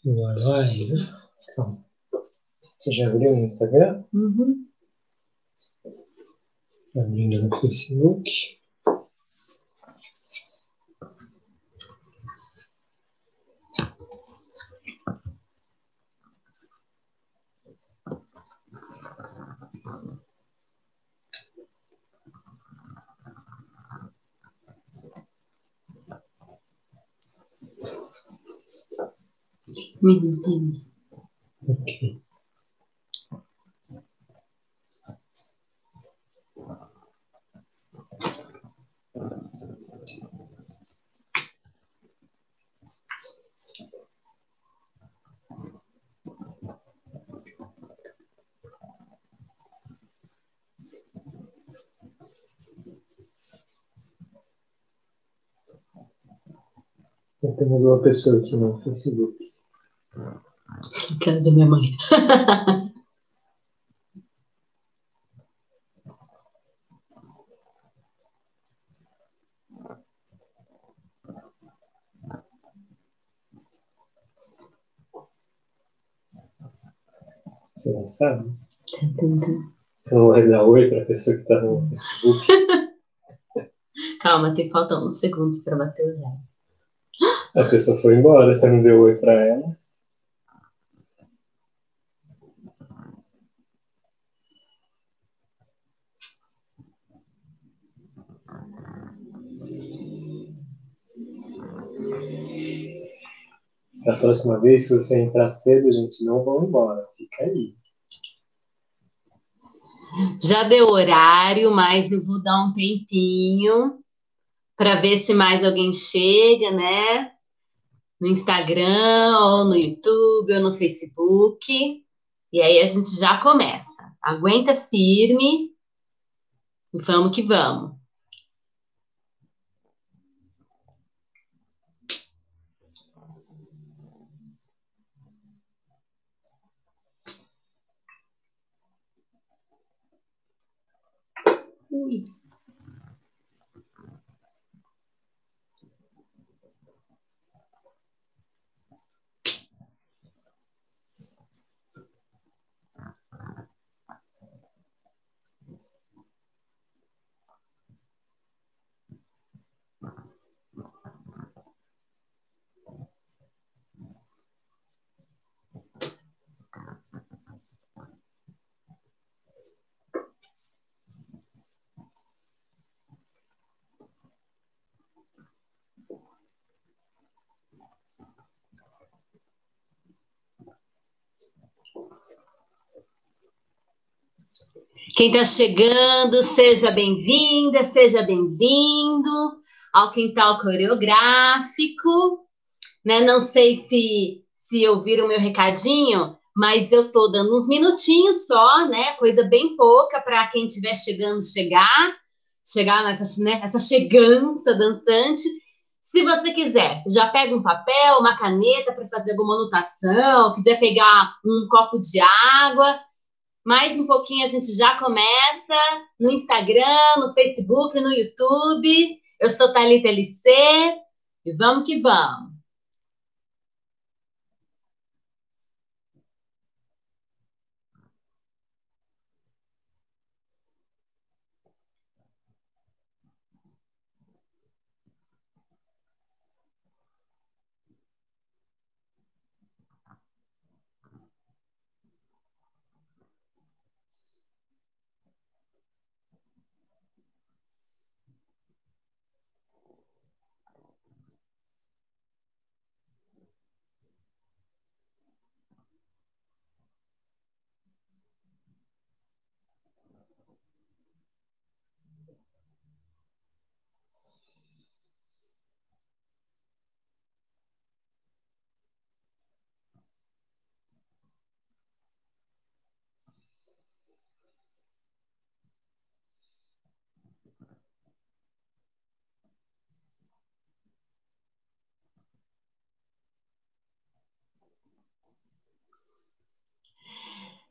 Live. Então, você já abriu no Instagram? Uhum. Abrindo no Facebook. Minutinho. Ok. Já temos uma pessoa aqui no Facebook. Quero dizer minha mãe. Você não sabe? Tentando. Você não vai dar oi para a pessoa que está no Facebook? Calma, faltam uns segundos para bater o horário. A pessoa foi embora, você não deu oi para ela. Da próxima vez, se você entrar cedo, a gente não vai embora. Fica aí. Já deu horário, mas eu vou dar um tempinho para ver se mais alguém chega, né? No Instagram, ou no YouTube, ou no Facebook. E aí a gente já começa. Aguenta firme e vamos que vamos. Ui. Quem está chegando, seja bem-vinda, seja bem-vindo ao Quintal Coreográfico. Né? Não sei se ouviram o meu recadinho, mas eu tô dando uns minutinhos só, né? Coisa bem pouca para quem estiver chegando chegar nessa chegança dançante. Se você quiser, já pega um papel, uma caneta para fazer alguma anotação, quiser pegar um copo de água. Mais um pouquinho a gente já começa no Instagram, no Facebook, no YouTube. Eu sou Thalita LC e vamos que vamos.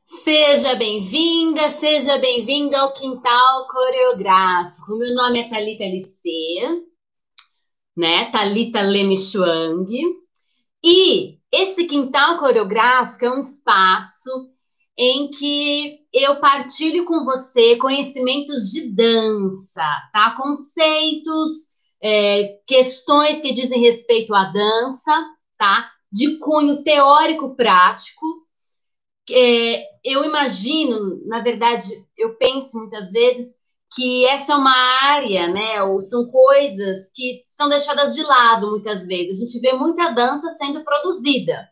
Seja bem-vinda, seja bem-vindo ao Quintal Coreográfico. Meu nome é Thalita LC né? Thalita Lemichuang. E esse quintal coreográfico é um espaço em que eu partilho com você conhecimentos de dança, tá? Conceitos, questões que dizem respeito à dança, tá? De cunho teórico prático. Eu imagino, na verdade, eu penso muitas vezes que essa é uma área, né? Ou são coisas que são deixadas de lado muitas vezes. A gente vê muita dança sendo produzida,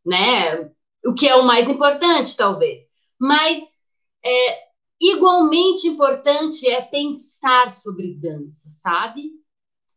né? O que é o mais importante, talvez. Mas igualmente importante é pensar sobre dança, sabe?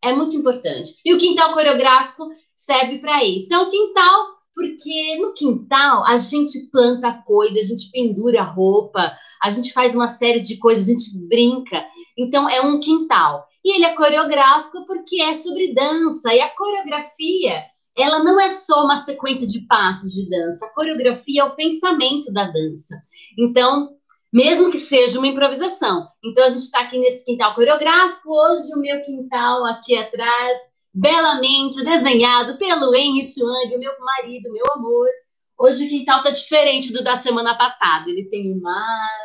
É muito importante. E o quintal coreográfico serve para isso. É um quintal porque no quintal a gente planta coisa, a gente pendura roupa, a gente faz uma série de coisas, a gente brinca. Então é um quintal. E ele é coreográfico porque é sobre dança. E a coreografia, ela não é só uma sequência de passos de dança. A coreografia é o pensamento da dança. Então, mesmo que seja uma improvisação. Então, a gente está aqui nesse quintal coreográfico. Hoje, o meu quintal aqui atrás, belamente desenhado pelo Henry Chuang, o meu marido, meu amor. Hoje, o quintal está diferente do da semana passada. Ele tem o mar,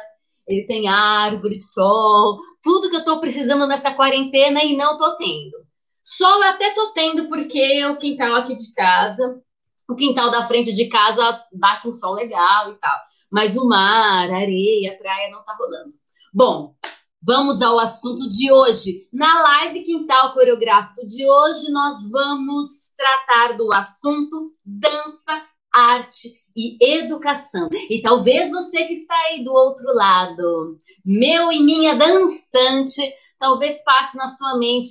ele tem árvore, sol, tudo que eu estou precisando nessa quarentena e não estou tendo. Sol eu até estou tendo porque o quintal aqui de casa, o quintal da frente de casa bate um sol legal e tal. Mas o mar, a areia, a praia não tá rolando. Bom, vamos ao assunto de hoje. Na live Quintal Coreográfico de hoje, nós vamos tratar do assunto dança, arte e educação. E talvez você que está aí do outro lado, meu e minha dançante, talvez passe na sua mente: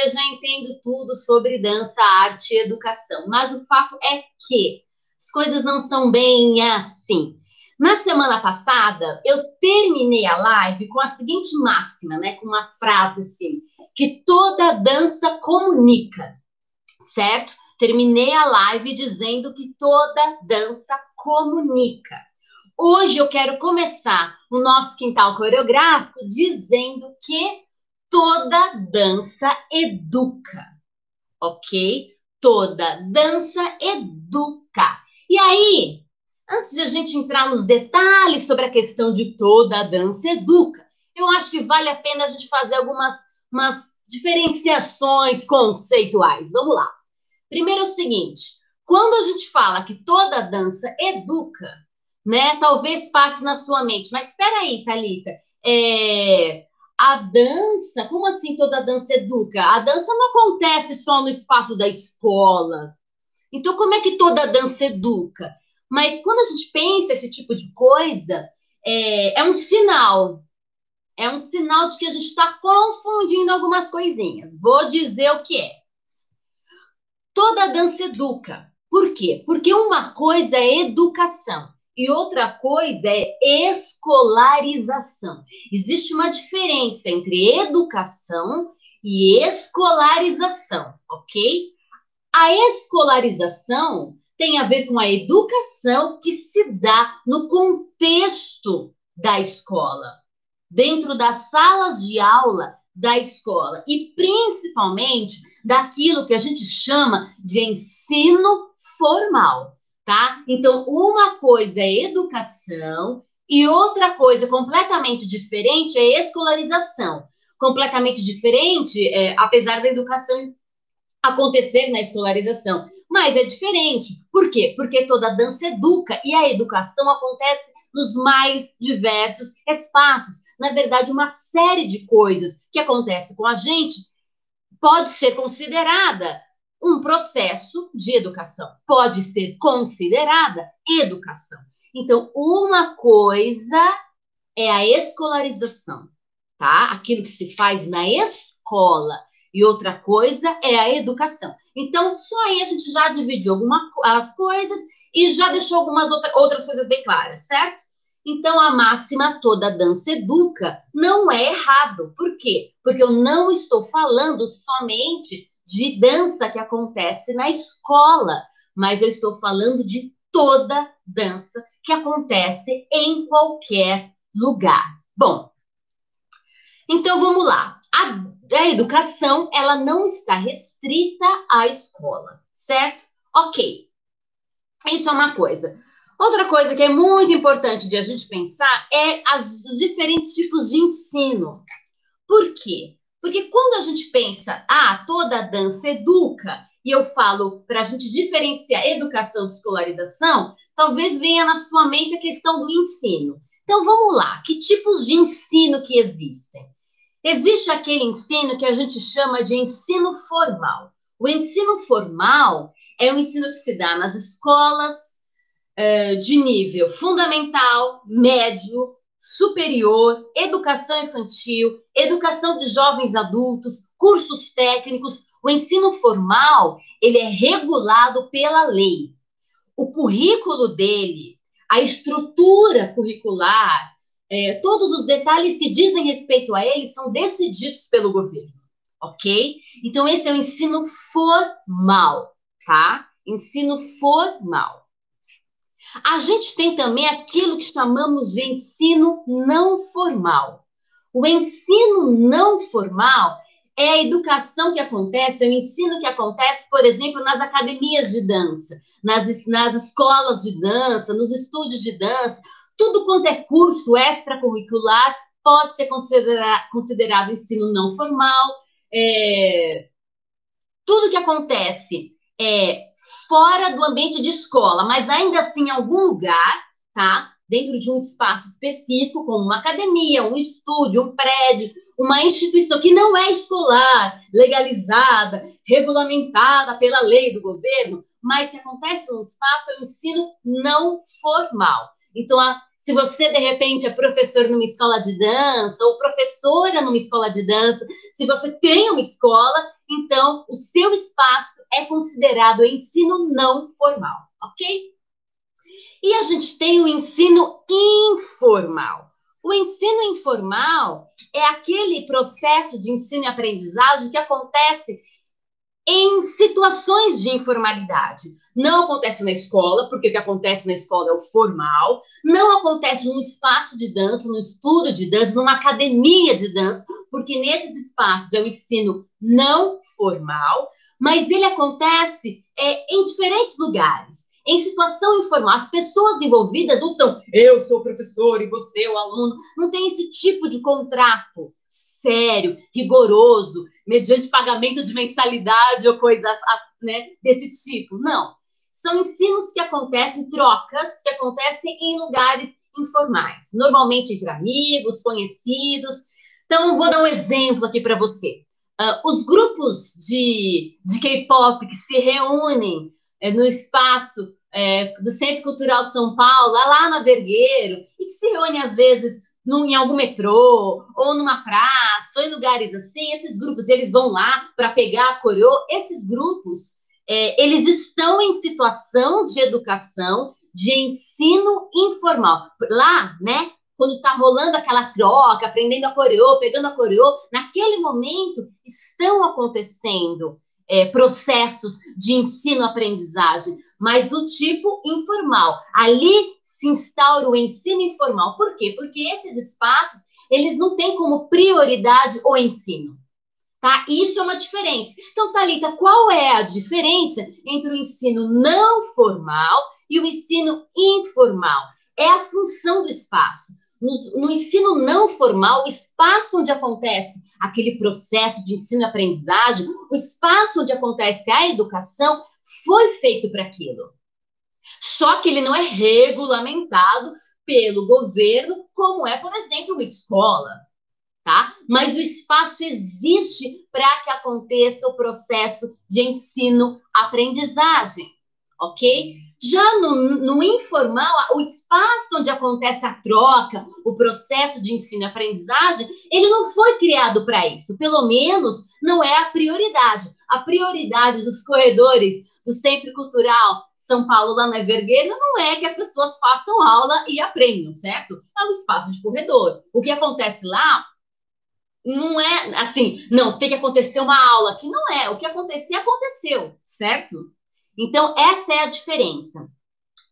eu já entendo tudo sobre dança, arte e educação. Mas o fato é que as coisas não são bem assim. Na semana passada, eu terminei a live com a seguinte máxima, né? Com uma frase assim, que toda dança comunica, certo? Terminei a live dizendo que toda dança comunica. Hoje eu quero começar o nosso quintal coreográfico dizendo que toda dança educa, ok? Toda dança educa. E aí, antes de a gente entrar nos detalhes sobre a questão de toda dança educa, eu acho que vale a pena a gente fazer algumas diferenciações conceituais. Vamos lá. Primeiro é o seguinte, quando a gente fala que toda dança educa, né, talvez passe na sua mente, mas espera aí, Thalita, a dança, como assim toda dança educa? A dança não acontece só no espaço da escola. Então, como é que toda dança educa? Mas quando a gente pensa esse tipo de coisa, é um sinal. É um sinal de que a gente está confundindo algumas coisinhas. Vou dizer o que é. Toda dança educa. Por quê? Porque uma coisa é educação e outra coisa é escolarização. Existe uma diferença entre educação e escolarização, ok? A escolarização tem a ver com a educação que se dá no contexto da escola, dentro das salas de aula da escola e principalmente daquilo que a gente chama de ensino formal, tá? Então, uma coisa é educação e outra coisa completamente diferente é escolarização. Completamente diferente, apesar da educação acontecer na escolarização, mas é diferente. Por quê? Porque toda dança educa e a educação acontece nos mais diversos espaços. Na verdade, uma série de coisas que acontece com a gente pode ser considerada um processo de educação, pode ser considerada educação. Então, uma coisa é a escolarização, tá? Aquilo que se faz na escola. E outra coisa é a educação. Então, só aí a gente já dividiu as coisas e já deixou algumas outras coisas bem claras, certo? Então, a máxima toda dança educa não é errado. Por quê? Porque eu não estou falando somente de dança que acontece na escola, mas eu estou falando de toda dança que acontece em qualquer lugar. Bom, então vamos lá. A educação, ela não está restrita à escola, certo? Ok, isso é uma coisa. Outra coisa que é muito importante de a gente pensar é os diferentes tipos de ensino. Por quê? Porque quando a gente pensa, toda dança educa, e eu falo para a gente diferenciar educação de escolarização, talvez venha na sua mente a questão do ensino. Então vamos lá, que tipos de ensino que existem? Existe aquele ensino que a gente chama de ensino formal. O ensino formal é o ensino que se dá nas escolas de nível fundamental, médio, superior, educação infantil, educação de jovens adultos, cursos técnicos. O ensino formal, ele é regulado pela lei. O currículo dele, a estrutura curricular, todos os detalhes que dizem respeito a ele são decididos pelo governo, ok? Então, esse é o ensino formal, tá? Ensino formal. A gente tem também aquilo que chamamos de ensino não formal. O ensino não formal é a educação que acontece, é o ensino que acontece, por exemplo, nas academias de dança, nas escolas de dança, nos estúdios de dança. Tudo quanto é curso extracurricular pode ser considerado ensino não formal. Tudo que acontece fora do ambiente de escola, mas ainda assim em algum lugar, tá? Dentro de um espaço específico, como uma academia, um estúdio, um prédio, uma instituição que não é escolar, legalizada, regulamentada pela lei do governo, mas se acontece num espaço, é um ensino não formal. Então, se você, de repente, é professor numa escola de dança, ou professora numa escola de dança, se você tem uma escola, então o seu espaço é considerado ensino não formal, ok? E a gente tem o ensino informal. O ensino informal é aquele processo de ensino e aprendizagem que acontece em situações de informalidade. Não acontece na escola, porque o que acontece na escola é o formal. Não acontece num espaço de dança, num estudo de dança, numa academia de dança, porque nesses espaços é o ensino não formal, mas ele acontece em diferentes lugares. Em situação informal, as pessoas envolvidas não são eu sou o professor e você é o aluno. Não tem esse tipo de contrato sério, rigoroso, mediante pagamento de mensalidade ou coisa desse tipo. Não. São ensinos que acontecem, trocas que acontecem em lugares informais, normalmente entre amigos, conhecidos. Então, vou dar um exemplo aqui para você. Os grupos de K-pop que se reúnem no espaço do Centro Cultural São Paulo, lá na Vergueiro, e que se reúnem às vezes em algum metrô, ou numa praça, ou em lugares assim, esses grupos, eles vão lá para pegar a coreô. Esses grupos, eles estão em situação de educação, de ensino informal. Lá, né, quando está rolando aquela troca, aprendendo a coreô, pegando a coreô, naquele momento estão acontecendo processos de ensino-aprendizagem, mas do tipo informal. Ali se instaura o ensino informal. Por quê? Porque esses espaços, eles não têm como prioridade o ensino. Tá? Isso é uma diferença. Então, Thalita, qual é a diferença entre o ensino não formal e o ensino informal? É a função do espaço. No ensino não formal, o espaço onde acontece aquele processo de ensino e aprendizagem, o espaço onde acontece a educação, foi feito para aquilo. Só que ele não é regulamentado pelo governo, como é, por exemplo, uma escola. Tá? Mas o espaço existe para que aconteça o processo de ensino-aprendizagem, ok? Já no informal, o espaço onde acontece a troca, o processo de ensino e aprendizagem, ele não foi criado para isso, pelo menos não é a prioridade. A prioridade dos corredores do Centro Cultural São Paulo, lá na Vergueiro, não é que as pessoas façam aula e aprendam, certo? É um espaço de corredor. O que acontece lá não é assim, não, tem que acontecer uma aula aqui. Não é, o que acontecer, aconteceu, certo? Então, essa é a diferença.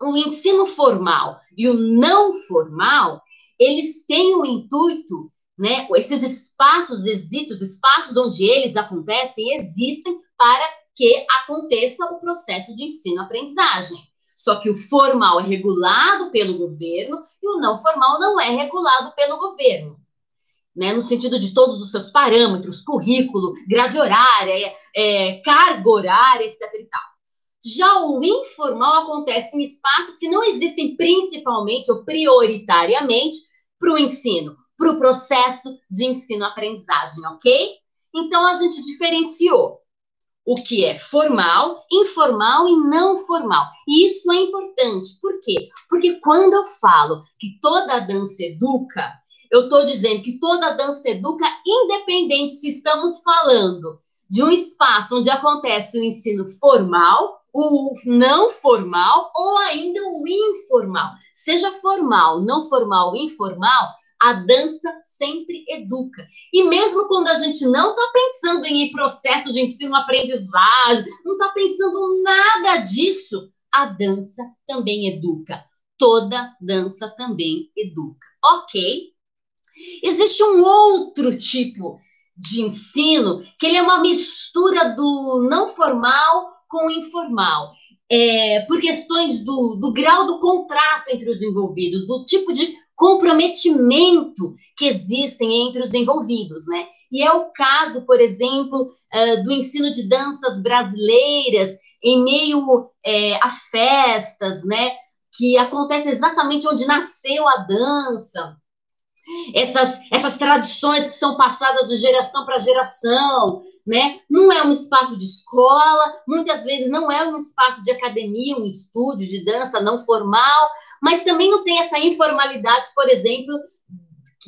O ensino formal e o não formal, eles têm o intuito né? Esses espaços existem, os espaços onde eles acontecem existem para que aconteça o processo de ensino-aprendizagem. Só que o formal é regulado pelo governo e o não formal não é regulado pelo governo, né? No sentido de todos os seus parâmetros, currículo, grade horária, carga horária, etc. e tal. Já o informal acontece em espaços que não existem principalmente ou prioritariamente para o ensino, para o processo de ensino-aprendizagem, ok? Então, a gente diferenciou o que é formal, informal e não formal. E isso é importante. Por quê? Porque quando eu falo que toda dança educa, eu estou dizendo que toda dança educa, independente se estamos falando de um espaço onde acontece o ensino formal, o não formal ou ainda o informal. Seja formal, não formal, informal, a dança sempre educa. E mesmo quando a gente não está pensando em processo de ensino-aprendizagem, não está pensando nada disso, a dança também educa. Toda dança também educa. Ok? Existe um outro tipo de ensino que ele é uma mistura do não formal com o informal. Por questões do grau do contrato entre os envolvidos, do tipo de comprometimento que existem entre os envolvidos, né? E é o caso, por exemplo, do ensino de danças brasileiras em meio a festas, né? Que acontece exatamente onde nasceu a dança. Essas tradições que são passadas de geração para geração, né? Não é um espaço de escola, muitas vezes não é um espaço de academia, um estúdio de dança não formal, mas também não tem essa informalidade, por exemplo,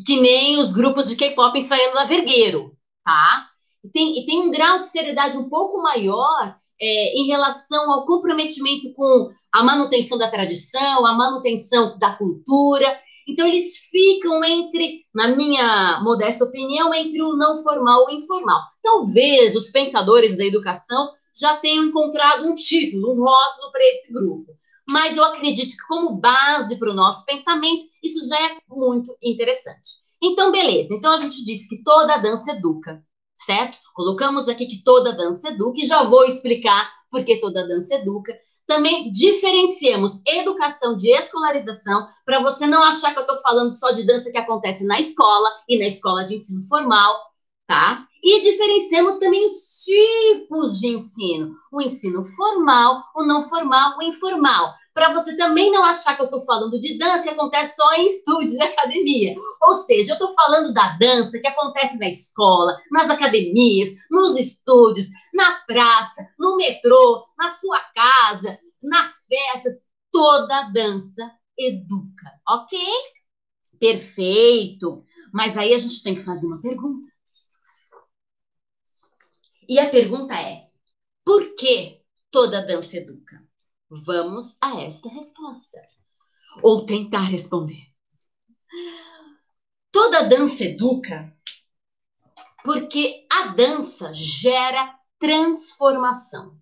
que nem os grupos de K-pop ensaiando na Vergueiro, tá? E tem um grau de seriedade um pouco maior em relação ao comprometimento com a manutenção da tradição, a manutenção da cultura. Então, eles ficam entre, na minha modesta opinião, entre o não formal e o informal. Talvez os pensadores da educação já tenham encontrado um título, um rótulo para esse grupo. Mas eu acredito que, como base para o nosso pensamento, isso já é muito interessante. Então, beleza. Então, a gente disse que toda dança educa, certo? Colocamos aqui que toda dança educa e já vou explicar por que toda dança educa. Também diferenciamos educação de escolarização, para você não achar que eu estou falando só de dança que acontece na escola e na escola de ensino formal, tá? E diferenciamos também os tipos de ensino, o ensino formal, o não formal, o informal, para você também não achar que eu estou falando de dança que acontece só em estúdio, na academia. Ou seja, eu estou falando da dança que acontece na escola, nas academias, nos estúdios, na praça, no metrô, na sua casa, nas festas. Toda dança educa, ok? Perfeito. Mas aí a gente tem que fazer uma pergunta. E a pergunta é: por que toda dança educa? Vamos a esta resposta. Ou tentar responder. Toda dança educa porque a dança gera transformação.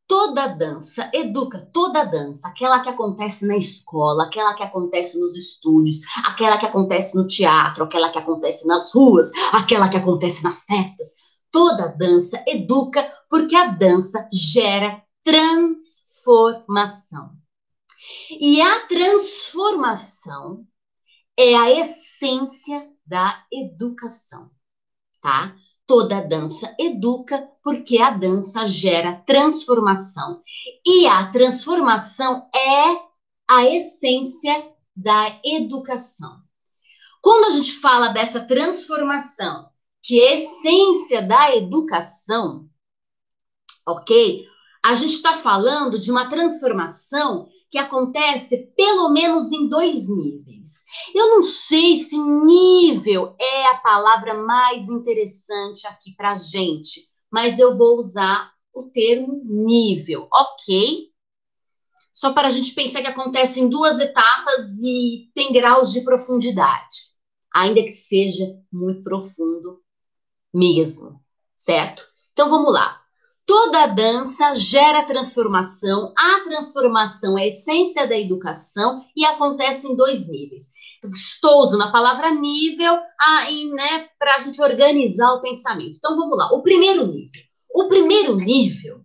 Toda dança educa, toda dança, aquela que acontece na escola, aquela que acontece nos estúdios, aquela que acontece no teatro, aquela que acontece nas ruas, aquela que acontece nas festas. Toda dança educa porque a dança gera transformação. E a transformação é a essência da educação, tá? Toda dança educa porque a dança gera transformação. E a transformação é a essência da educação. Quando a gente fala dessa transformação, que é a essência da educação, ok? A gente está falando de uma transformação que acontece pelo menos em 2 níveis. Eu não sei se nível é a palavra mais interessante aqui para a gente, mas eu vou usar o termo nível, ok? Só para a gente pensar que acontece em 2 etapas e tem graus de profundidade, ainda que seja muito profundo mesmo, certo? Então vamos lá. Toda dança gera transformação. A transformação é a essência da educação e acontece em 2 níveis. Estou usando a palavra nível né, para a gente organizar o pensamento. Então, vamos lá. O primeiro nível. O primeiro nível,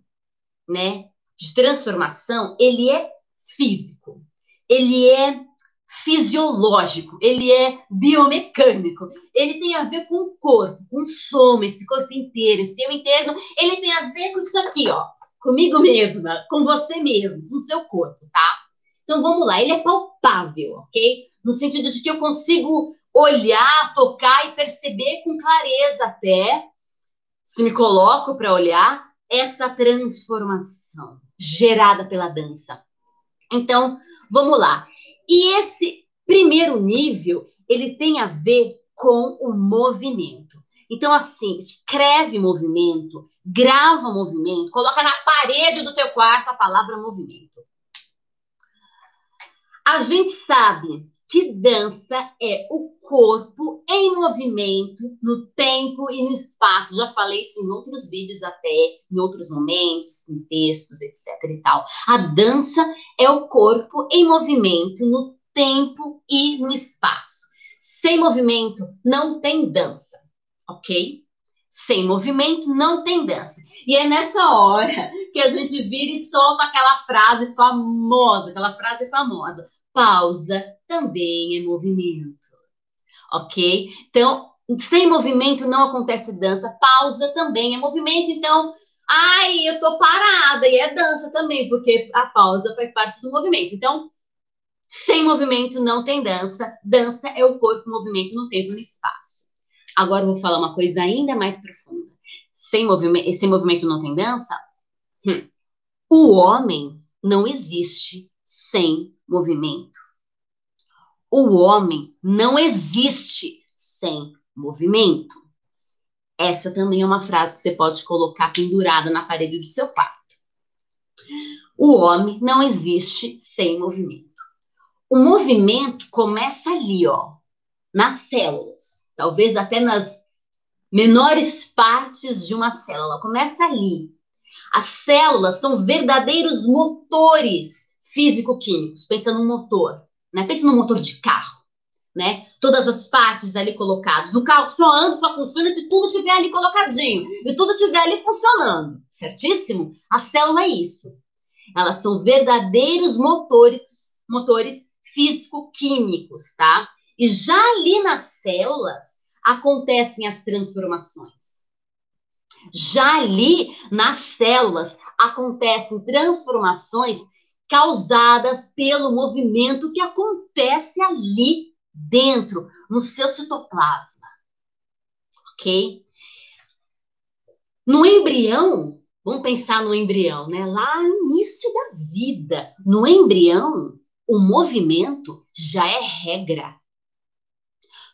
né, de transformação, ele é físico. Ele é fisiológico, ele é biomecânico, ele tem a ver com o corpo, com o soma, esse corpo inteiro, esse eu interno, ele tem a ver com isso aqui, ó, comigo mesma, com você mesmo, com o seu corpo, tá? Então vamos lá, ele é palpável, ok? No sentido de que eu consigo olhar, tocar e perceber com clareza até, se me coloco para olhar, essa transformação gerada pela dança. Então, vamos lá. E esse primeiro nível, ele tem a ver com o movimento. Então, assim, escreve movimento, grava movimento, coloca na parede do teu quarto a palavra movimento. A gente sabe que dança é o corpo em movimento, no tempo e no espaço. Já falei isso em outros vídeos até, em outros momentos, em textos, etc e tal. A dança é o corpo em movimento, no tempo e no espaço. Sem movimento não tem dança, ok? Sem movimento não tem dança. E é nessa hora que a gente vira e solta aquela frase famosa, pausa também é movimento, ok? Então, sem movimento não acontece dança, pausa também é movimento, então, eu tô parada, e é dança também, porque a pausa faz parte do movimento. Então, sem movimento não tem dança, dança é o corpo em movimento no tempo e no espaço. Agora eu vou falar uma coisa ainda mais profunda. Sem movimento não tem dança? O homem não existe sem movimento. O homem não existe sem movimento. Essa também é uma frase que você pode colocar pendurada na parede do seu quarto. O homem não existe sem movimento. O movimento começa ali, ó, nas células. Talvez até nas menores partes de uma célula. Começa ali. As células são verdadeiros motores físico-químicos. Pensa num motor, né? Pensa num motor de carro, né? Todas as partes ali colocadas. O carro só anda, só funciona se tudo estiver ali colocadinho. E tudo estiver ali funcionando. Certíssimo? A célula é isso. Elas são verdadeiros motores físico-químicos, tá? E já ali nas células acontecem as transformações. Já ali nas células acontecem transformações causadas pelo movimento que acontece ali dentro, no seu citoplasma, ok? No embrião, vamos pensar no embrião, né? Lá no início da vida, no embrião, o movimento já é regra.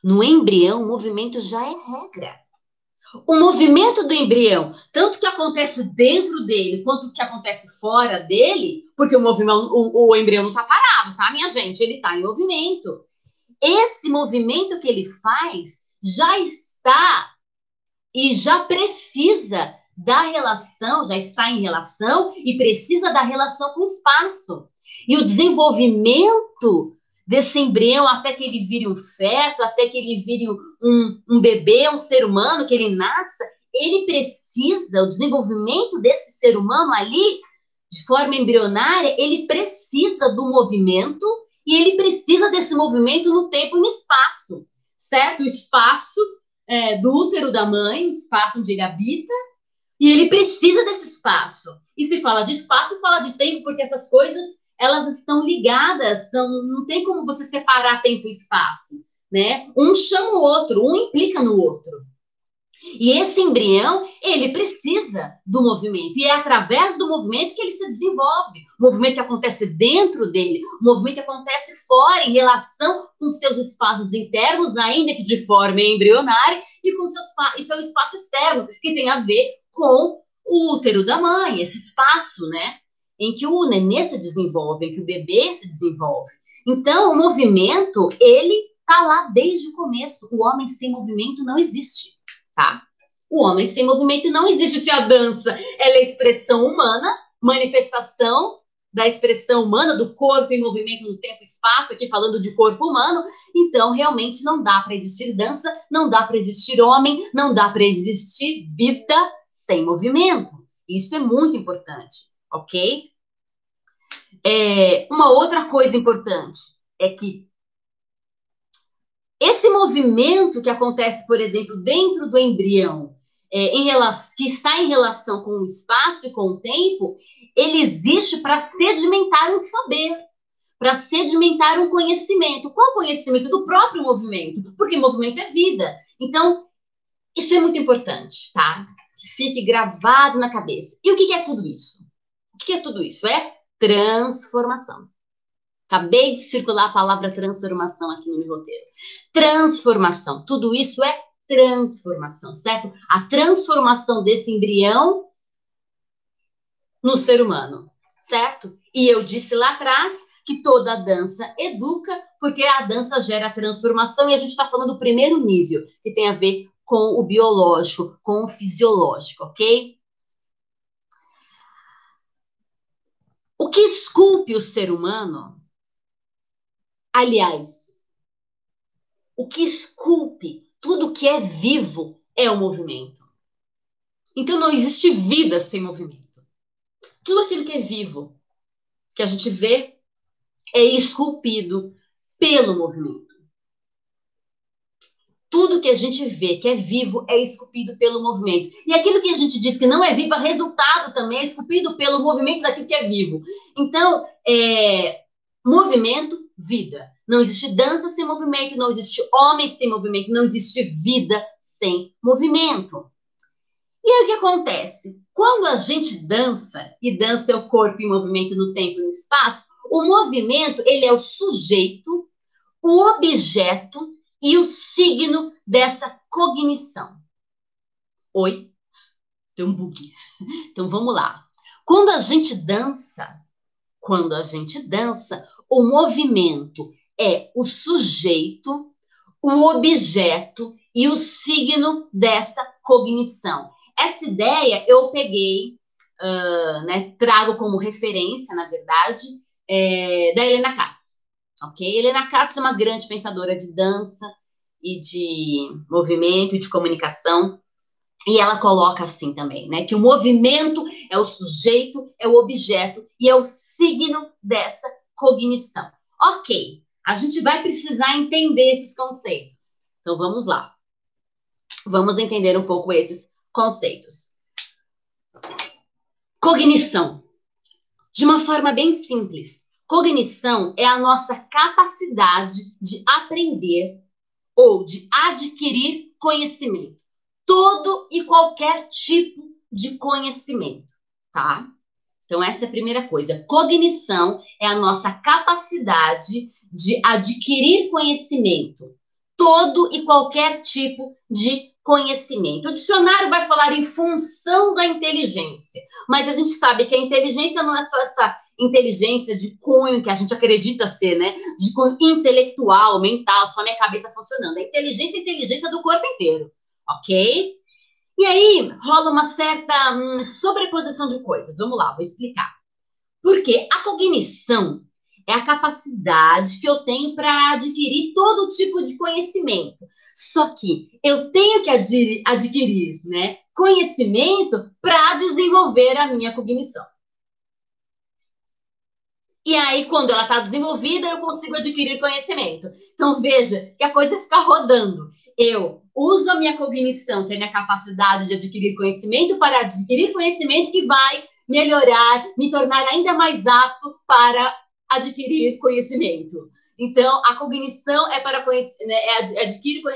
No embrião, o movimento já é regra. O movimento do embrião, tanto que acontece dentro dele, quanto que acontece fora dele, porque o embrião não está parado, tá, minha gente? Ele está em movimento. Esse movimento que ele faz já está e já precisa da relação, já está em relação e precisa da relação com o espaço. E o desenvolvimento desse embrião até que ele vire um feto, até que ele vire um bebê, um ser humano, que ele nasça, ele precisa, o desenvolvimento desse ser humano ali, de forma embrionária, ele precisa do movimento e ele precisa desse movimento no tempo e no espaço, certo? O espaço do útero da mãe, o espaço onde ele habita, e ele precisa desse espaço. E se fala de espaço, fala de tempo, porque essas coisas elas estão ligadas, não tem como você separar tempo e espaço, né? Um chama o outro, um implica no outro. E esse embrião, ele precisa do movimento, e é através do movimento que ele se desenvolve. O movimento que acontece dentro dele, o movimento que acontece fora, em relação com seus espaços internos, ainda que de forma embrionária, e com seu espaço externo, que tem a ver com o útero da mãe, esse espaço, né? Em que o nenê se desenvolve, em que o bebê se desenvolve. Então, o movimento, ele tá lá desde o começo. O homem sem movimento não existe, tá? O homem sem movimento não existe. Se a dança ela é expressão humana, manifestação da expressão humana, do corpo em movimento no tempo e espaço, aqui falando de corpo humano, então realmente não dá para existir dança, não dá para existir homem, não dá para existir vida sem movimento. Isso é muito importante, ok? Uma outra coisa importante é que esse movimento que acontece, por exemplo, dentro do embrião, que está em relação com o espaço e com o tempo, ele existe para sedimentar um saber, para sedimentar um conhecimento. Qual conhecimento? Do próprio movimento, porque movimento é vida. Então, isso é muito importante, tá? Que fique gravado na cabeça. E o que é tudo isso? O que é tudo isso? É transformação. Acabei de circular a palavra transformação aqui no meu roteiro. Transformação. Tudo isso é transformação, certo? A transformação desse embrião no ser humano, certo? E eu disse lá atrás que toda dança educa, porque a dança gera transformação, e a gente está falando do primeiro nível, que tem a ver com o biológico, com o fisiológico, ok? O que esculpe o ser humano, aliás, o que esculpe tudo que é vivo é o movimento. Então não existe vida sem movimento. Tudo aquilo que é vivo, que a gente vê, é esculpido pelo movimento. Tudo que a gente vê que é vivo é esculpido pelo movimento. E aquilo que a gente diz que não é vivo, é resultado também, é esculpido pelo movimento daquilo que é vivo. Então, movimento, vida. Não existe dança sem movimento, não existe homem sem movimento, não existe vida sem movimento. E aí o que acontece? Quando a gente dança, e dança é o corpo em movimento no tempo e no espaço, o movimento, ele é o sujeito, o objeto e o signo dessa cognição. Oi? Tem um bug. Então vamos lá. Quando a gente dança, o movimento é o sujeito, o objeto e o signo dessa cognição. Essa ideia eu peguei, trago como referência, na verdade, da Helena Katz. Ok? Helena Katz é uma grande pensadora de dança e de movimento e de comunicação. E ela coloca assim também, né? Que o movimento é o sujeito, é o objeto e é o signo dessa cognição. Ok, a gente vai precisar entender esses conceitos. Então vamos lá. Vamos entender um pouco esses conceitos. Cognição. De uma forma bem simples. Cognição é a nossa capacidade de aprender ou de adquirir conhecimento. Todo e qualquer tipo de conhecimento, tá? Então, essa é a primeira coisa. Cognição é a nossa capacidade de adquirir conhecimento. Todo e qualquer tipo de conhecimento. O dicionário vai falar em função da inteligência, mas a gente sabe que a inteligência não é só essa inteligência de cunho que a gente acredita ser, né? De cunho intelectual, mental, só minha cabeça funcionando. A inteligência é a inteligência do corpo inteiro, ok? E aí rola uma certa sobreposição de coisas. Vamos lá, vou explicar. Porque a cognição é a capacidade que eu tenho para adquirir todo tipo de conhecimento. Só que eu tenho que adquirir, né, conhecimento para desenvolver a minha cognição. E aí, quando ela está desenvolvida, eu consigo adquirir conhecimento. Então, veja que a coisa fica rodando. Eu uso a minha cognição, que é a minha capacidade de adquirir conhecimento, para adquirir conhecimento que vai melhorar, me tornar ainda mais apto para adquirir conhecimento. Então, a cognição é para conhecer, né,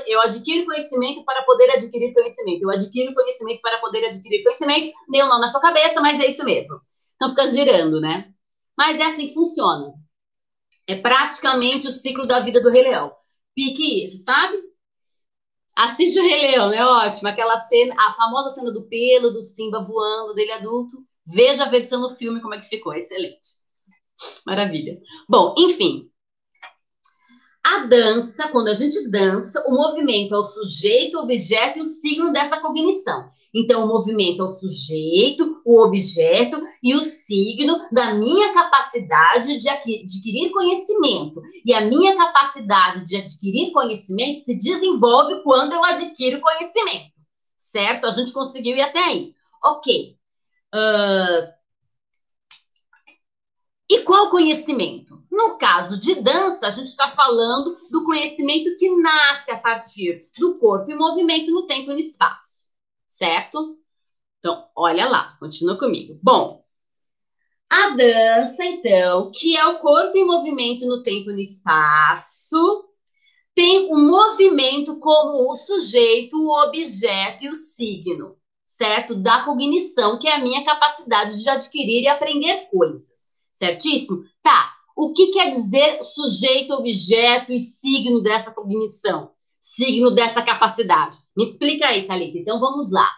eu adquiro conhecimento para poder adquirir conhecimento. Eu adquiro conhecimento para poder adquirir conhecimento. Deu um nó na sua cabeça, mas é isso mesmo. Então, fica girando, né? Mas é assim que funciona. É praticamente o ciclo da vida do Rei Leão. Pique isso, sabe? Assiste o Rei Leão, é ótimo. Aquela cena, a famosa cena do pelo, do Simba voando, dele adulto. Veja a versão no filme, como é que ficou. Excelente. Maravilha. Bom, enfim. A dança, quando a gente dança, o movimento é o sujeito, o objeto e o signo dessa cognição. Então, o movimento é o sujeito, o objeto e o signo da minha capacidade de adquirir conhecimento. E a minha capacidade de adquirir conhecimento se desenvolve quando eu adquiro conhecimento. Certo? A gente conseguiu ir até aí. Ok. E qual conhecimento? No caso de dança, a gente está falando do conhecimento que nasce a partir do corpo em movimento no tempo e no espaço. Certo? Então, olha lá, continua comigo. Bom, a dança, então, que é o corpo em movimento no tempo e no espaço, tem o movimento como o sujeito, o objeto e o signo, certo? Da cognição, que é a minha capacidade de adquirir e aprender coisas. Certíssimo? Tá. O que quer dizer sujeito, objeto e signo dessa cognição? Signo dessa capacidade? Me explica aí, Thalita. Então, vamos lá.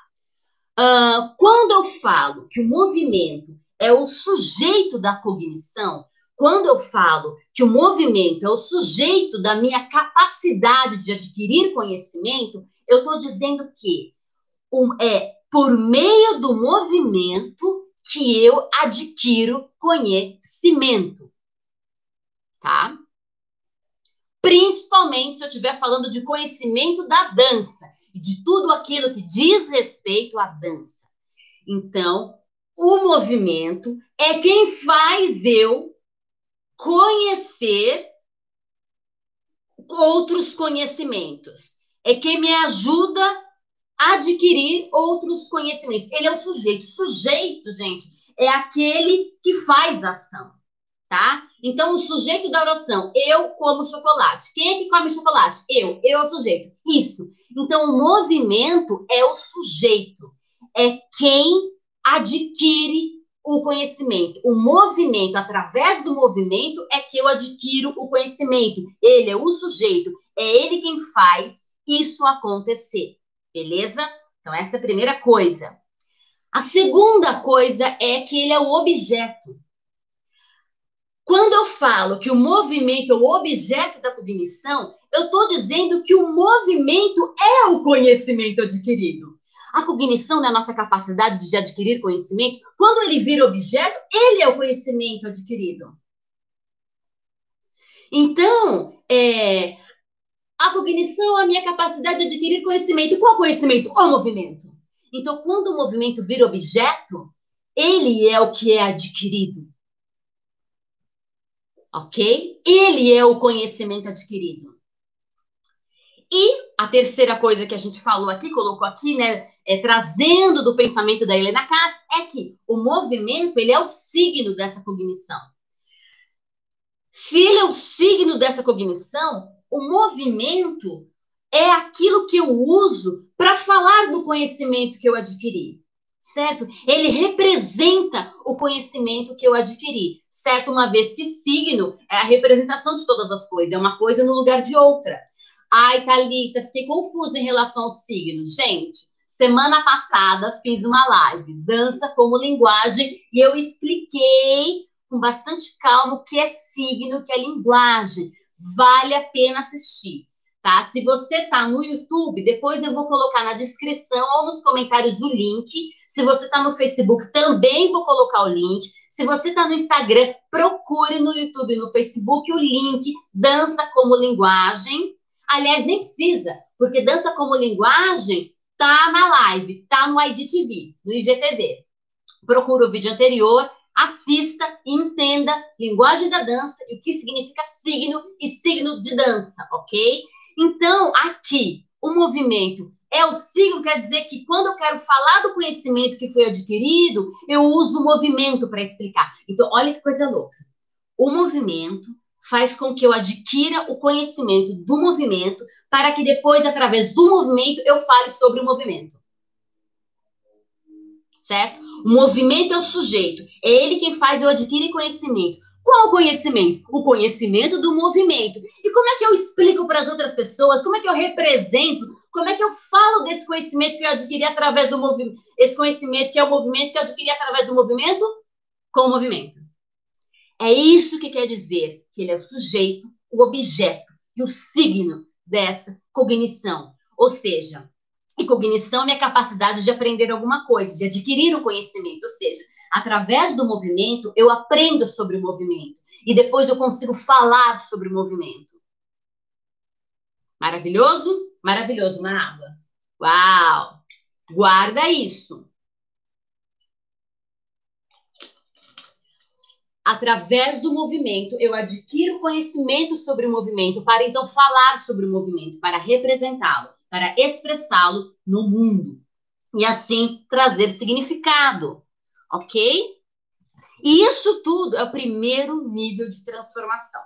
Quando eu falo que o movimento é o sujeito da cognição, quando eu falo que o movimento é o sujeito da minha capacidade de adquirir conhecimento, eu estou dizendo que é por meio do movimento que eu adquiro conhecimento, tá? Principalmente se eu estiver falando de conhecimento da dança e de tudo aquilo que diz respeito à dança. Então, o movimento é quem faz eu conhecer outros conhecimentos. É quem me ajuda a adquirir outros conhecimentos. Ele é o sujeito. Sujeito, gente, é aquele que faz ação, tá? Então, o sujeito da oração, eu como chocolate. Quem é que come chocolate? Eu é o sujeito. Isso. Então, o movimento é o sujeito. É quem adquire o conhecimento. O movimento, através do movimento, é que eu adquiro o conhecimento. Ele é o sujeito. É ele quem faz isso acontecer. Beleza? Então, essa é a primeira coisa. A segunda coisa é que ele é o objeto. Quando eu falo que o movimento é o objeto da cognição, eu estou dizendo que o movimento é o conhecimento adquirido. A cognição, né, a nossa capacidade de adquirir conhecimento, quando ele vira objeto, ele é o conhecimento adquirido. Então, a cognição é a minha capacidade de adquirir conhecimento. Qual conhecimento? O movimento. Então, quando o movimento vira objeto, ele é o que é adquirido. Ok? Ele é o conhecimento adquirido. E a terceira coisa que a gente falou aqui, colocou aqui, né, trazendo do pensamento da Helena Katz, é que o movimento, ele é o signo dessa cognição. Se ele é o signo dessa cognição, o movimento é aquilo que eu uso para falar do conhecimento que eu adquiri, certo? Ele representa o conhecimento que eu adquiri, certo? Uma vez que signo é a representação de todas as coisas, é uma coisa no lugar de outra. Ai, Thalita, fiquei confusa em relação ao signo. Gente, semana passada fiz uma live, Dança como Linguagem, e eu expliquei com bastante calma o que é signo, o que é linguagem. Vale a pena assistir, tá? Se você tá no YouTube, depois eu vou colocar na descrição ou nos comentários o link. Se você tá no Facebook, também vou colocar o link. Se você tá no Instagram, procure no YouTube e no Facebook o link Dança como Linguagem. Aliás, nem precisa, porque Dança como Linguagem tá na live, tá no IGTV, no IGTV. Procura o vídeo anterior, assista e entenda linguagem da dança e o que significa signo e signo de dança, ok? Então, aqui, o movimento é o signo, quer dizer que quando eu quero falar do conhecimento que foi adquirido, eu uso o movimento para explicar. Então, olha que coisa louca. O movimento faz com que eu adquira o conhecimento do movimento para que depois, através do movimento, eu fale sobre o movimento. Certo? O movimento é o sujeito. É ele quem faz eu adquirir conhecimento. Qual o conhecimento? O conhecimento do movimento. E como é que eu explico para as outras pessoas? Como é que eu represento? Como é que eu falo desse conhecimento que eu adquiri através do movimento? Esse conhecimento que é o movimento que eu adquiri através do movimento? Com o movimento. É isso que quer dizer que ele é o sujeito, o objeto e o signo dessa cognição. Ou seja, e cognição é minha capacidade de aprender alguma coisa, de adquirir o conhecimento. Ou seja, através do movimento, eu aprendo sobre o movimento. E depois eu consigo falar sobre o movimento. Maravilhoso? Maravilhoso, uma água. Uau! Guarda isso. Através do movimento, eu adquiro conhecimento sobre o movimento para então falar sobre o movimento, para representá-lo, para expressá-lo no mundo. E assim trazer significado, ok? E isso tudo é o primeiro nível de transformação.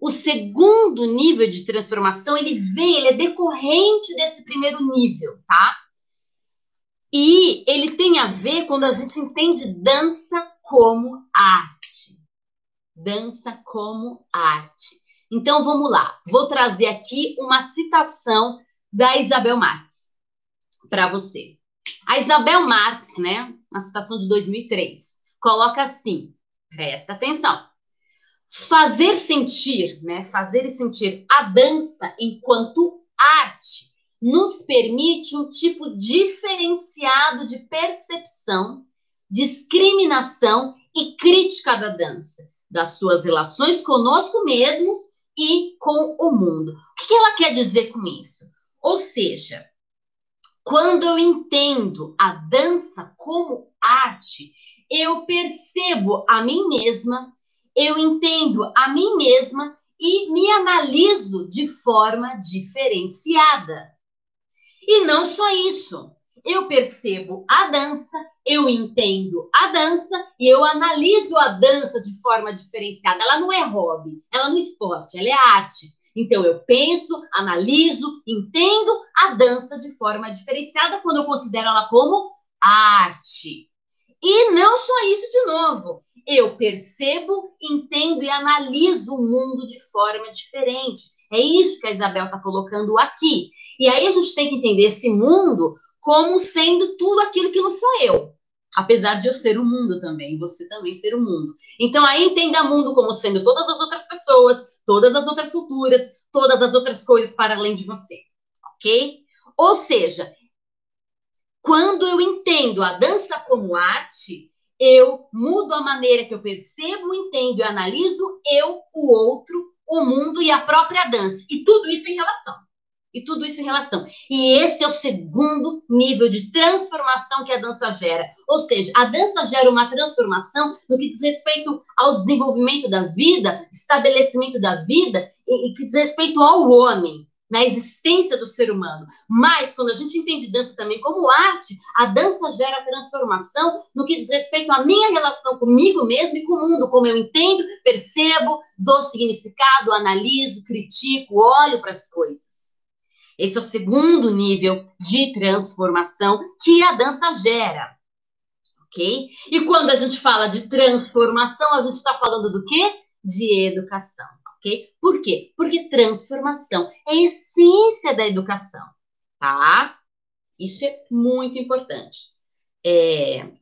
O segundo nível de transformação, ele é decorrente desse primeiro nível, tá? E ele tem a ver quando a gente entende dança como arte. Dança como arte. Então, vamos lá. Vou trazer aqui uma citação da Isabel Marques para você. A Isabel Marques, né, na citação de 2003, coloca assim, presta atenção. Fazer sentir, né, fazer e sentir a dança enquanto arte nos permite um tipo diferenciado de percepção, discriminação e crítica da dança, das suas relações conosco mesmos e com o mundo. O que ela quer dizer com isso? Ou seja, quando eu entendo a dança como arte, eu percebo a mim mesma, eu entendo a mim mesma e me analiso de forma diferenciada. E não só isso, eu percebo a dança, eu entendo a dança e eu analiso a dança de forma diferenciada. Ela não é hobby, ela não é esporte, ela é arte. Então eu penso, analiso, entendo a dança de forma diferenciada quando eu considero ela como arte. E não só isso de novo. Eu percebo, entendo e analiso o mundo de forma diferente. É isso que a Isabel está colocando aqui. E aí a gente tem que entender esse mundo como sendo tudo aquilo que não sou eu. Apesar de eu ser o mundo também, você também ser o mundo. Então aí entenda o mundo como sendo todas as outras pessoas, todas as outras culturas, todas as outras coisas para além de você. Ok? Ou seja, quando eu entendo a dança como arte, eu mudo a maneira que eu percebo, entendo e analiso eu, o outro, o mundo e a própria dança. E tudo isso em relação. E esse é o segundo nível de transformação que a dança gera. Ou seja, a dança gera uma transformação no que diz respeito ao desenvolvimento da vida, estabelecimento da vida e que diz respeito ao homem, na existência do ser humano. Mas, quando a gente entende dança também como arte, a dança gera transformação no que diz respeito à minha relação comigo mesmo e com o mundo, como eu entendo, percebo, dou significado, analiso, critico, olho para as coisas. Esse é o segundo nível de transformação que a dança gera, ok? E quando a gente fala de transformação, a gente está falando do quê? De educação. Okay? Por quê? Porque transformação é a essência da educação, tá? Isso é muito importante.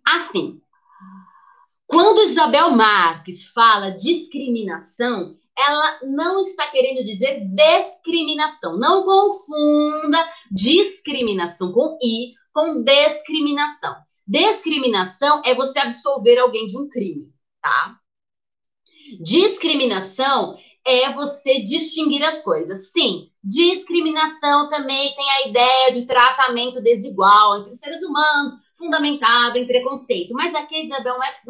Assim, quando Isabel Marques fala discriminação, ela não está querendo dizer discriminação. Não confunda discriminação com I com discriminação. Discriminação é você absolver alguém de um crime, tá? Discriminação é você distinguir as coisas. Sim, discriminação também tem a ideia de tratamento desigual entre os seres humanos, fundamentado em preconceito. Mas aqui a Isabel Marques,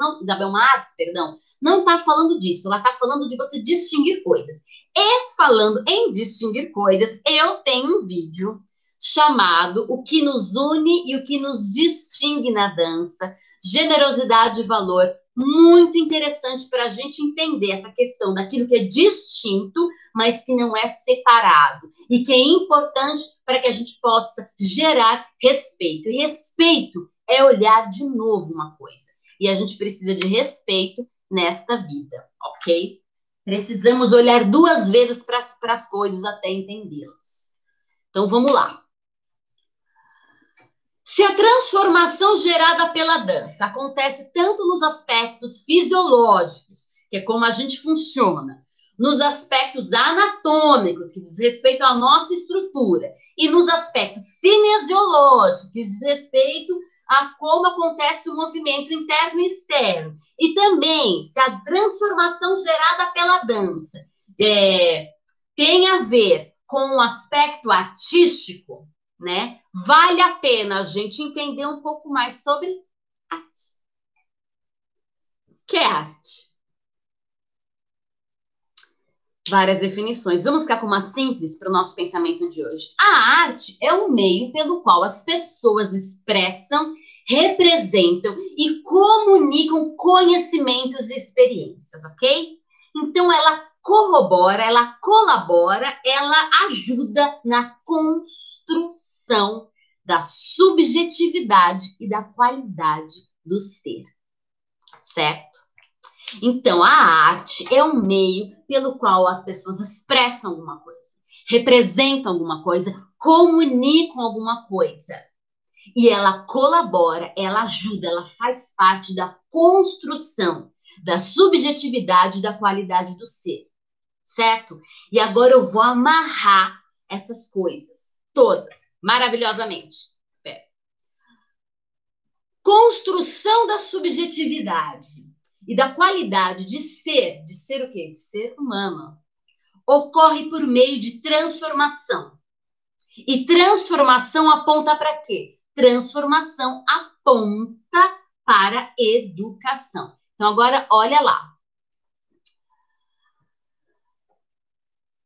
não está falando disso. Ela está falando de você distinguir coisas. E falando em distinguir coisas, eu tenho um vídeo chamado O que nos une e o que nos distingue na dança, generosidade e valor, muito interessante para a gente entender essa questão daquilo que é distinto, mas que não é separado, e que é importante para que a gente possa gerar respeito. E respeito é olhar de novo uma coisa. E a gente precisa de respeito nesta vida, ok? Precisamos olhar duas vezes para as coisas até entendê-las. Então, vamos lá. Se a transformação gerada pela dança acontece tanto nos aspectos fisiológicos, que é como a gente funciona, nos aspectos anatômicos, que diz respeito à nossa estrutura, e nos aspectos cinesiológicos, que diz respeito a como acontece o movimento interno e externo, e também se a transformação gerada pela dança tem a ver com o aspecto artístico, né? Vale a pena a gente entender um pouco mais sobre arte. O que é arte? Várias definições. Vamos ficar com uma simples para o nosso pensamento de hoje. A arte é um meio pelo qual as pessoas expressam, representam e comunicam conhecimentos e experiências, ok? Então, ela corrobora, ela colabora, ela ajuda na construção da subjetividade e da qualidade do ser, certo? Então, a arte é um meio pelo qual as pessoas expressam alguma coisa, representam alguma coisa, comunicam alguma coisa. E ela colabora, ela ajuda, ela faz parte da construção da subjetividade e da qualidade do ser, certo? E agora eu vou amarrar essas coisas todas, maravilhosamente. Espera. Construção da subjetividade e da qualidade de ser o quê? De ser humano, ocorre por meio de transformação. E transformação aponta para quê? Transformação aponta para educação. Então, agora, olha lá.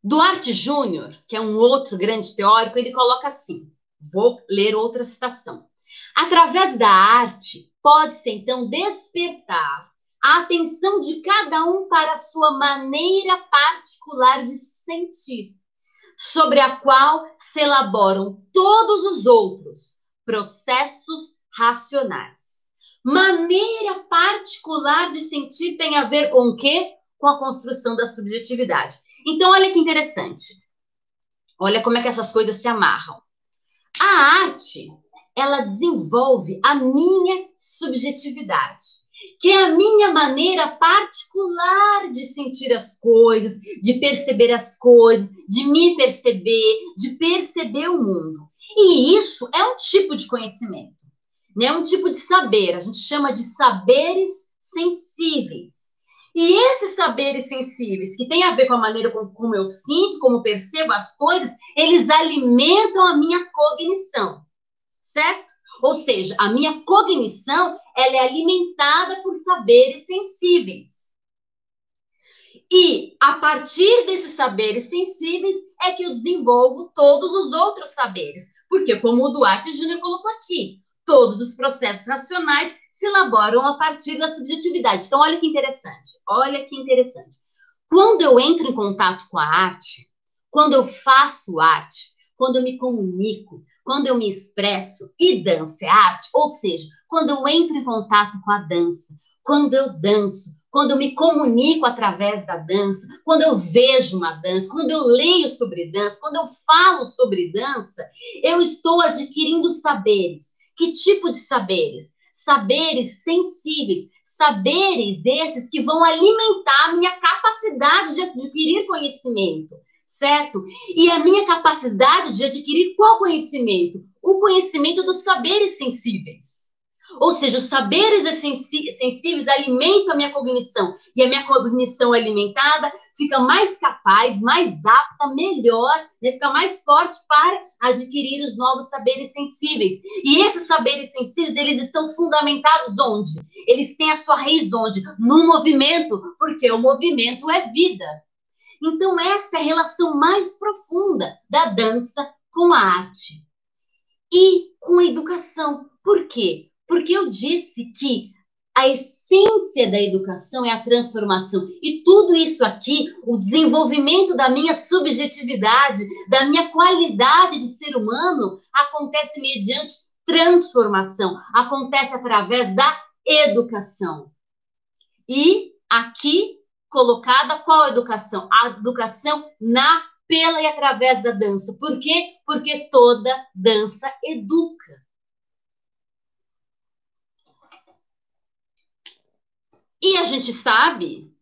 Duarte Júnior, que é um outro grande teórico, ele coloca assim, vou ler outra citação. Através da arte, pode-se, então, despertar a atenção de cada um para a sua maneira particular de sentir, sobre a qual se elaboram todos os outros processos racionais. Maneira particular de sentir tem a ver com o quê? Com a construção da subjetividade. Então, olha que interessante. Olha como é que essas coisas se amarram. A arte, ela desenvolve a minha subjetividade, que é a minha maneira particular de sentir as coisas, de perceber as coisas, de me perceber, de perceber o mundo. E isso é um tipo de conhecimento, né? Um tipo de saber. A gente chama de saberes sensíveis. E esses saberes sensíveis, que tem a ver com a maneira como eu sinto, como percebo as coisas, eles alimentam a minha cognição, certo? Ou seja, a minha cognição, ela é alimentada por saberes sensíveis. E a partir desses saberes sensíveis é que eu desenvolvo todos os outros saberes. Porque, como o Duarte Júnior colocou aqui, todos os processos racionais se elaboram a partir da subjetividade. Então, olha que interessante. Olha que interessante. Quando eu entro em contato com a arte, quando eu faço arte, quando eu me comunico, quando eu me expresso, e dança é arte, ou seja, quando eu entro em contato com a dança, quando eu danço, quando eu me comunico através da dança, quando eu vejo uma dança, quando eu leio sobre dança, quando eu falo sobre dança, eu estou adquirindo saberes. Que tipo de saberes? Saberes sensíveis, saberes esses que vão alimentar a minha capacidade de adquirir conhecimento, certo? E a minha capacidade de adquirir qual conhecimento? O conhecimento dos saberes sensíveis. Ou seja, os saberes sensíveis alimentam a minha cognição. E a minha cognição alimentada fica mais capaz, mais apta, melhor, né? Fica mais forte para adquirir os novos saberes sensíveis. E esses saberes sensíveis, eles estão fundamentados onde? Eles têm a sua raiz onde? No movimento, porque o movimento é vida. Então, essa é a relação mais profunda da dança com a arte e com a educação. Por quê? Porque eu disse que a essência da educação é a transformação. E tudo isso aqui, o desenvolvimento da minha subjetividade, da minha qualidade de ser humano, acontece mediante transformação. Acontece através da educação. E aqui colocada qual a educação? A educação pela e através da dança. Por quê? Porque toda dança educa. E a gente sabe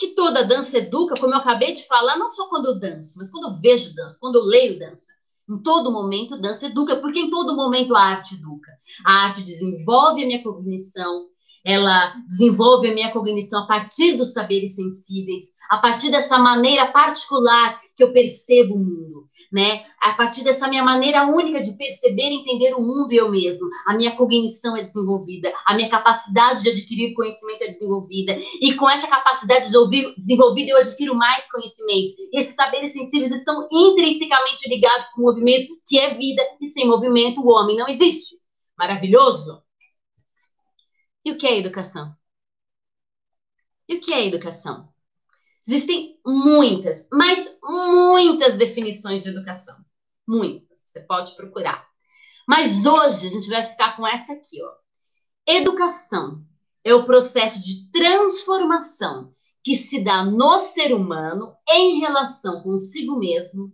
que toda dança educa, como eu acabei de falar, não só quando eu danço, mas quando eu vejo dança, quando eu leio dança. Em todo momento, dança educa, porque em todo momento a arte educa. A arte desenvolve a minha cognição, ela desenvolve a minha cognição a partir dos saberes sensíveis, a partir dessa maneira particular que eu percebo o mundo, né? A partir dessa minha maneira única de perceber e entender o mundo e eu mesmo. A minha cognição é desenvolvida, a minha capacidade de adquirir conhecimento é desenvolvida, e com essa capacidade desenvolvida eu adquiro mais conhecimento. E esses saberes sensíveis estão intrinsecamente ligados com o movimento, que é vida, e sem movimento o homem não existe. Maravilhoso? E o que é educação? E o que é educação? Existem muitas, mas muitas definições de educação. Muitas. Você pode procurar. Mas hoje a gente vai ficar com essa aqui, ó. Educação é o processo de transformação que se dá no ser humano em relação consigo mesmo,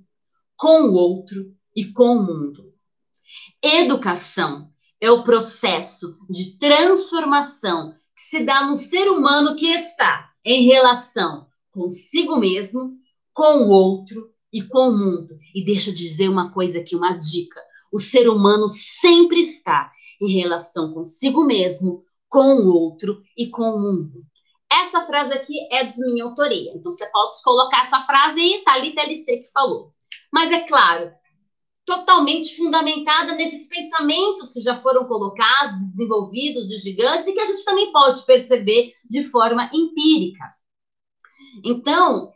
com o outro e com o mundo. Educação é o processo de transformação que se dá no ser humano que está em relação consigo mesmo, com o outro e com o mundo. E deixa eu dizer uma coisa aqui, uma dica. O ser humano sempre está em relação consigo mesmo, com o outro e com o mundo. Essa frase aqui é de minha autoria. Então, você pode colocar essa frase aí, Thalita LC que falou. Mas é claro, totalmente fundamentada nesses pensamentos que já foram colocados e desenvolvidos de gigantes e que a gente também pode perceber de forma empírica. Então,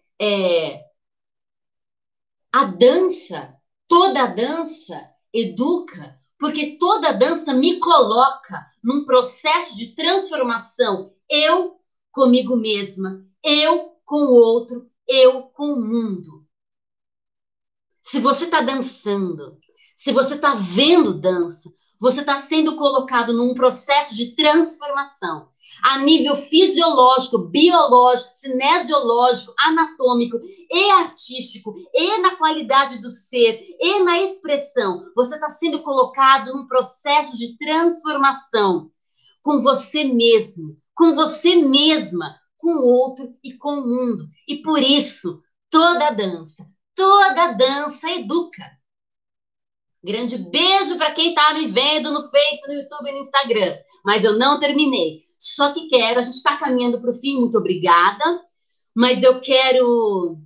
a dança, toda a dança educa, porque toda a dança me coloca num processo de transformação. Eu comigo mesma, eu com o outro, eu com o mundo. Se você está dançando, se você está vendo dança, você está sendo colocado num processo de transformação a nível fisiológico, biológico, cinesiológico, anatômico e artístico, e na qualidade do ser, e na expressão. Você está sendo colocado num processo de transformação com você mesmo, com você mesma, com o outro e com o mundo. E por isso, toda dança educa. Grande beijo para quem está me vendo no Face, no YouTube e no Instagram. Mas eu não terminei. Só que a gente está caminhando para o fim, muito obrigada. Mas eu quero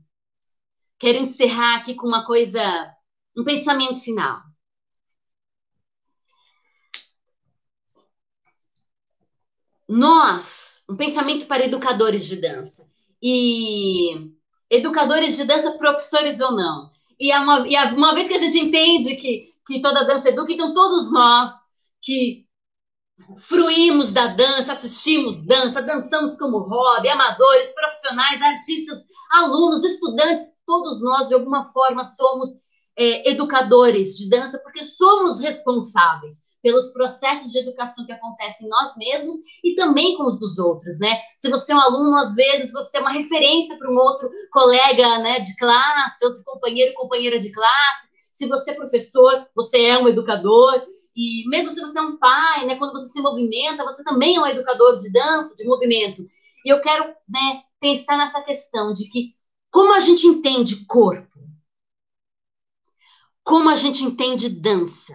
encerrar aqui com uma coisa, um pensamento final. Um pensamento para educadores de dança. E educadores de dança, professores ou não. E uma vez que a gente entende que toda dança educa, então todos nós que fruímos da dança, assistimos dança, dançamos como hobby, amadores, profissionais, artistas, alunos, estudantes, todos nós de alguma forma somos educadores de dança, porque somos responsáveis pelos processos de educação que acontecem em nós mesmos e também com os dos outros, né? Se você é um aluno, às vezes você é uma referência para um outro colega, né, de classe, outro companheiro, companheira de classe. Se você é professor, você é um educador. E mesmo se você é um pai, né, quando você se movimenta, você também é um educador de dança, de movimento. E eu quero, né, pensar nessa questão de que como a gente entende corpo, como a gente entende dança,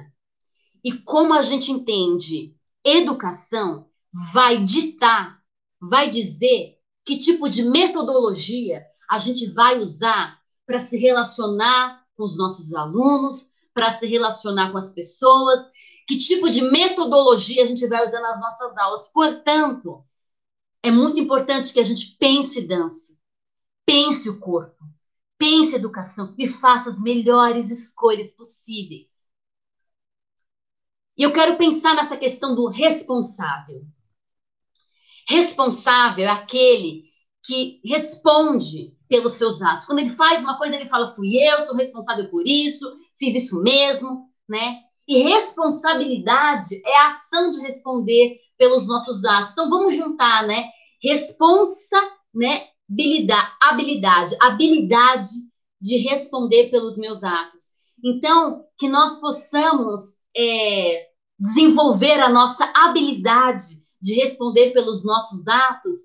e como a gente entende educação vai ditar, vai dizer que tipo de metodologia a gente vai usar para se relacionar com os nossos alunos, para se relacionar com as pessoas, que tipo de metodologia a gente vai usar nas nossas aulas. Portanto, é muito importante que a gente pense dança, pense o corpo, pense educação e faça as melhores escolhas possíveis. E eu quero pensar nessa questão do responsável. Responsável é aquele que responde pelos seus atos. Quando ele faz uma coisa, ele fala, fui eu, sou responsável por isso, fiz isso mesmo, né? E responsabilidade é a ação de responder pelos nossos atos. Então, vamos juntar, né? Habilidade de responder pelos meus atos. Então, que nós possamos desenvolver a nossa habilidade de responder pelos nossos atos,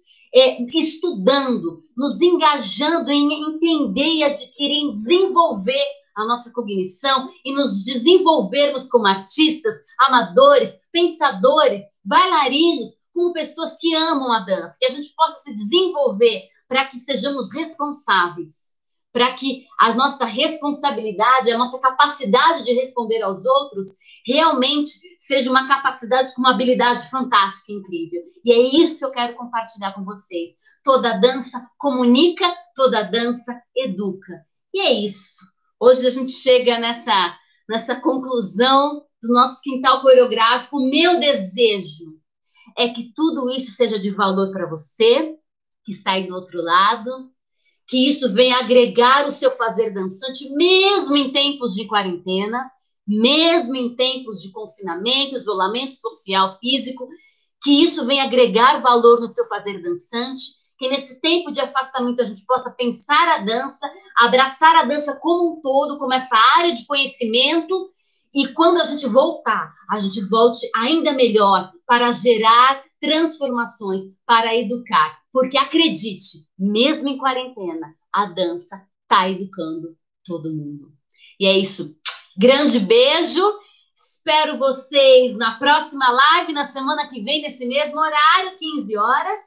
estudando, nos engajando em entender e adquirir, em desenvolver a nossa cognição e nos desenvolvermos como artistas, amadores, pensadores, bailarinos, como pessoas que amam a dança, que a gente possa se desenvolver para que sejamos responsáveis, para que a nossa responsabilidade, a nossa capacidade de responder aos outros realmente seja uma capacidade com uma habilidade fantástica e incrível. E é isso que eu quero compartilhar com vocês. Toda dança comunica, toda dança educa. E é isso. Hoje a gente chega nessa conclusão do nosso quintal coreográfico. O meu desejo é que tudo isso seja de valor para você, que está aí do outro lado, que isso venha agregar o seu fazer dançante, mesmo em tempos de quarentena, mesmo em tempos de confinamento, isolamento social, físico, que isso venha agregar valor no seu fazer dançante, que nesse tempo de afastamento a gente possa pensar a dança, abraçar a dança como um todo, como essa área de conhecimento, e quando a gente voltar, a gente volte ainda melhor para gerar transformações, para educar. Porque acredite, mesmo em quarentena, a dança está educando todo mundo. E é isso. Grande beijo. Espero vocês na próxima live, na semana que vem, nesse mesmo horário, 15 horas,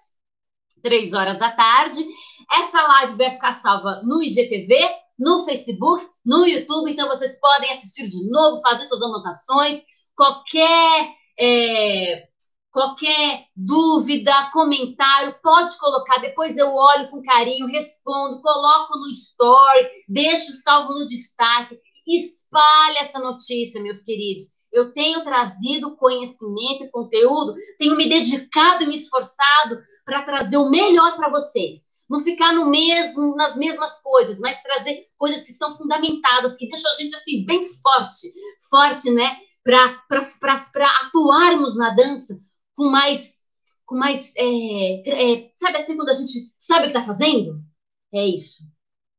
3 horas da tarde. Essa live vai ficar salva no IGTV, no Facebook, no YouTube, então vocês podem assistir de novo, fazer suas anotações, qualquer dúvida, comentário, pode colocar, depois eu olho com carinho, respondo, coloco no story, deixo salvo no destaque, espalhe essa notícia, meus queridos. Eu tenho trazido conhecimento e conteúdo, tenho me dedicado e me esforçado para trazer o melhor para vocês. Não ficar nas mesmas coisas, mas trazer coisas que estão fundamentadas, que deixam a gente assim bem forte, né? Para atuarmos na dança com mais sabe assim, quando a gente sabe o que está fazendo? É isso.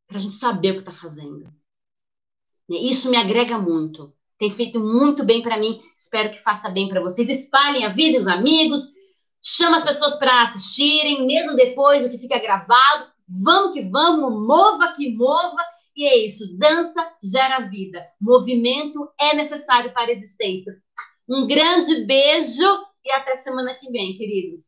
Para a gente saber o que está fazendo. Isso me agrega muito. Tem feito muito bem para mim. Espero que faça bem para vocês. Espalhem, avisem os amigos. Chama as pessoas para assistirem, mesmo depois do que fica gravado. Vamos que vamos, mova que mova. E é isso, dança gera vida. Movimento é necessário para a existência. Um grande beijo e até semana que vem, queridos.